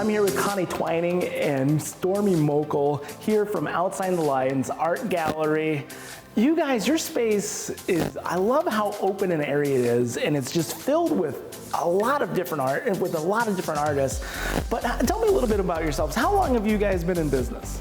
I'm here with Connie Twining and Stormy Mochal here from Outside the Lines Art Gallery. You guys, your space is, I love how open an area it is, and it's just filled with a lot of different art, and with a lot of different artists. But tell me a little bit about yourselves. How long have you guys been in business?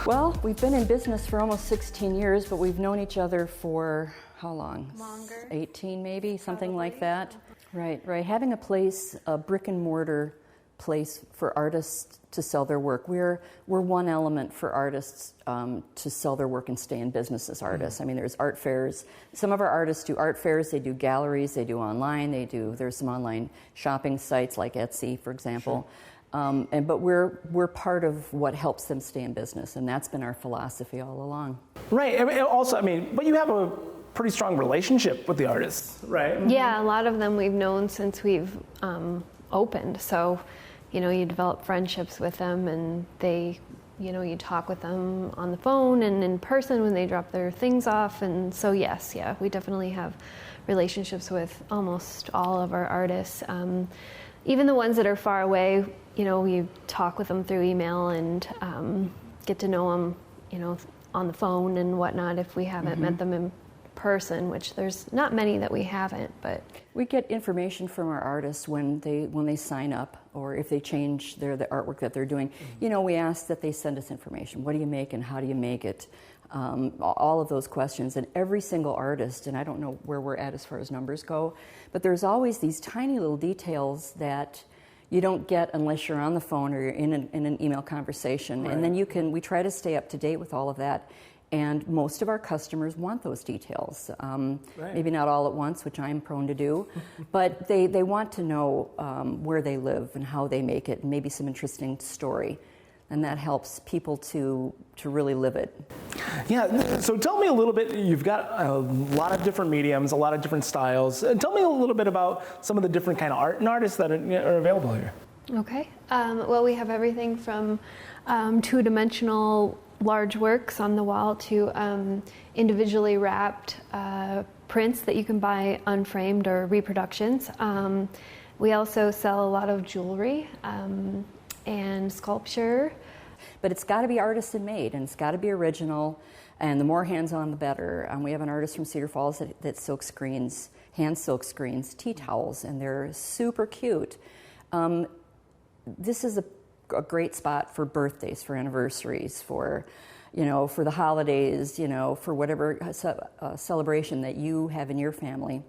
Well, we've been in business for almost 16 years, but we've known each other for how long? Longer. 18 maybe, something Probably. like that. Right. Having a place, a brick and mortar place for artists to sell their work. We're one element for artists to sell their work and stay in business as artists. I mean, there's art fairs. Some of our artists do art fairs, they do galleries, they do online, there's some online shopping sites like Etsy, for example. Sure. But we're part of what helps them stay in business, and that's been our philosophy all along. Right. But you have a pretty strong relationship with the artists, right? Yeah, a lot of them we've known since we've opened. So, you develop friendships with them, and you talk with them on the phone and in person when they drop their things off. And so, yes, we definitely have relationships with almost all of our artists. Even the ones that are far away, we talk with them through email and get to know them, on the phone and whatnot if we haven't met them in person, which there's not many that we haven't, but we get information from our artists when they sign up, or if they change the artwork that they're doing. We ask that they send us information. What do you make and how do you make it? All of those questions. And every single artist, and I don't know where we're at as far as numbers go, but there's always these tiny little details that you don't get unless you're on the phone or you're in an email conversation. Right. And then we try to stay up to date with all of that. And most of our customers want those details. Right. Maybe not all at once, which I'm prone to do, but they want to know where they live and how they make it, and maybe some interesting story. And that helps people to really live it. Yeah, so tell me a little bit, you've got a lot of different mediums, a lot of different styles. And tell me a little bit about some of the different kind of art and artists that are available here. Okay. Well, we have everything from two-dimensional large works on the wall to individually wrapped prints that you can buy unframed or reproductions. We also sell a lot of jewelry and sculpture. But it's got to be artisan made, and it's got to be original, and the more hands-on the better. We have an artist from Cedar Falls that hand silk screens tea towels, and they're super cute. This is a great spot for birthdays, for anniversaries, for the holidays, for whatever celebration that you have in your family.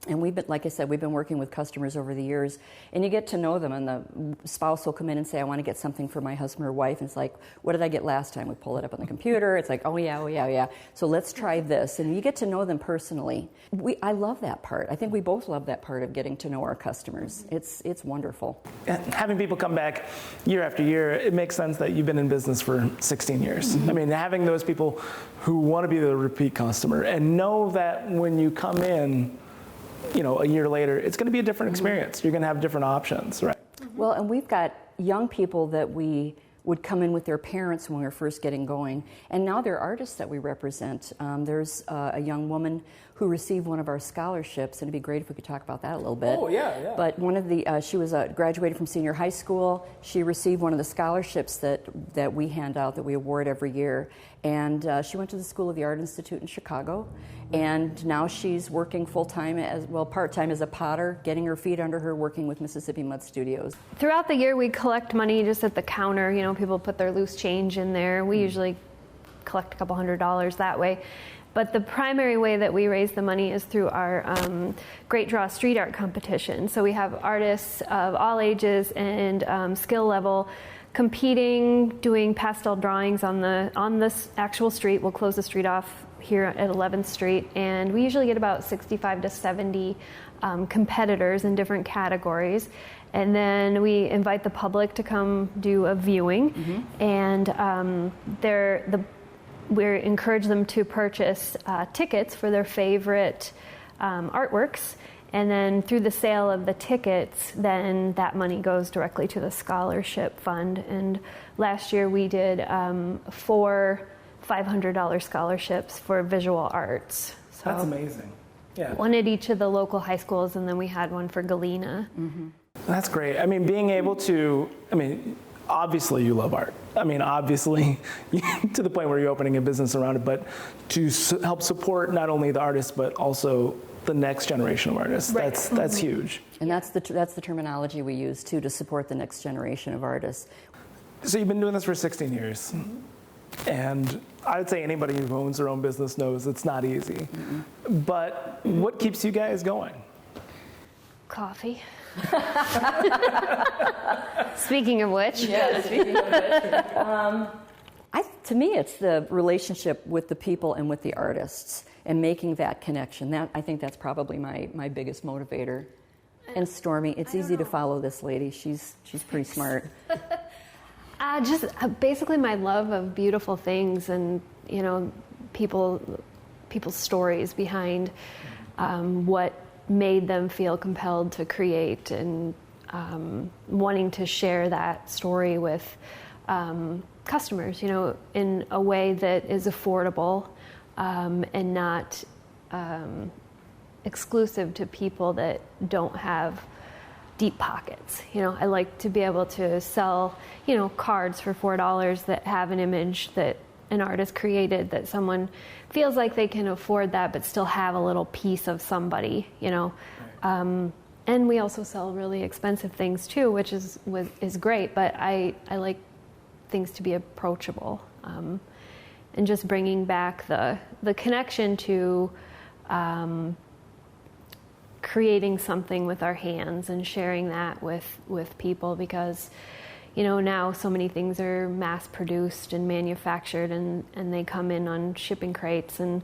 And like I said, we've been working with customers over the years, and you get to know them, and the spouse will come in and say, I want to get something for my husband or wife, and it's like, what did I get last time? We pull it up on the computer, it's like, oh yeah, so let's try this, and you get to know them personally. I love that part. I think we both love that part of getting to know our customers. It's wonderful. Having people come back year after year, it makes sense that you've been in business for 16 years. I mean, having those people who want to be the repeat customer and know that when you come in, a year later, it's going to be a different experience. You're going to have different options, right? Well, and we've got young people that we would come in with their parents when we were first getting going, and now they're artists that we represent. There's a young woman who received one of our scholarships, and it'd be great if we could talk about that a little bit. Oh, yeah. But one of the, she was graduated from senior high school. She received one of the scholarships that we hand out, that we award every year, and she went to the School of the Art Institute in Chicago, and now she's working full-time, part-time as a potter, getting her feet under her, working with Mississippi Mud Studios. Throughout the year, we collect money just at the counter. People put their loose change in there. We usually collect a couple $100 that way. But the primary way that we raise the money is through our Great Draw street art competition. So we have artists of all ages and skill level competing, doing pastel drawings on this actual street. We'll close the street off here at 11th Street, and we usually get about 65 to 70 competitors in different categories. And then we invite the public to come do a viewing, and we encourage them to purchase tickets for their favorite artworks, and then through the sale of the tickets, then that money goes directly to the scholarship fund. And last year we did 4 $500 scholarships for visual arts. So that's amazing. Yeah. One at each of the local high schools, and then we had one for Galena. That's great. I mean, being able to, obviously you love art. Obviously, to the point where you're opening a business around it, but to help support not only the artists, but also the next generation of artists. Right. That's huge. And that's the terminology we use too, to support the next generation of artists. So you've been doing this for 16 years. And I would say anybody who owns their own business knows it's not easy. But what keeps you guys going? Coffee. Speaking of which. Yeah, speaking of which. To me, it's the relationship with the people and with the artists and making that connection. I think that's probably my biggest motivator. And Stormy, it's easy to follow this lady. She's pretty smart. Just basically my love of beautiful things and, people's stories behind what made them feel compelled to create and wanting to share that story with customers, in a way that is affordable and not exclusive to people that don't have deep pockets. I like to be able to sell, cards for $4 that have an image that an artist created, that someone feels like they can afford that but still have a little piece of somebody, and we also sell really expensive things too, which is great, but I like things to be approachable, and just bringing back the connection to creating something with our hands and sharing that with people, because now so many things are mass produced and manufactured and they come in on shipping crates, and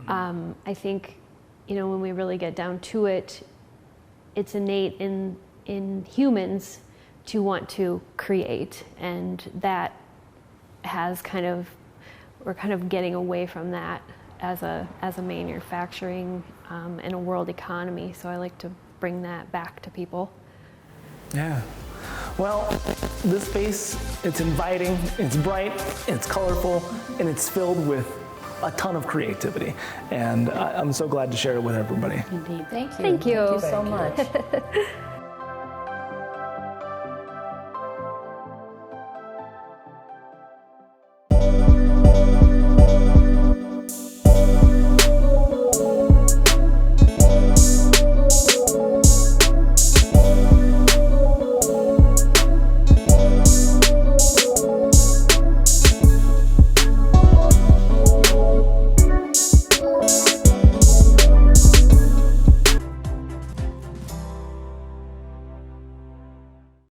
I think when we really get down to it, it's innate in humans to want to create, and that has we're kind of getting away from that as a manufacturing and a world economy. So I like to bring that back to people. Yeah. Well, this space, it's inviting, it's bright, it's colorful, and it's filled with a ton of creativity. And I'm so glad to share it with everybody. Indeed. Thank you. Thank you. Thank you so much.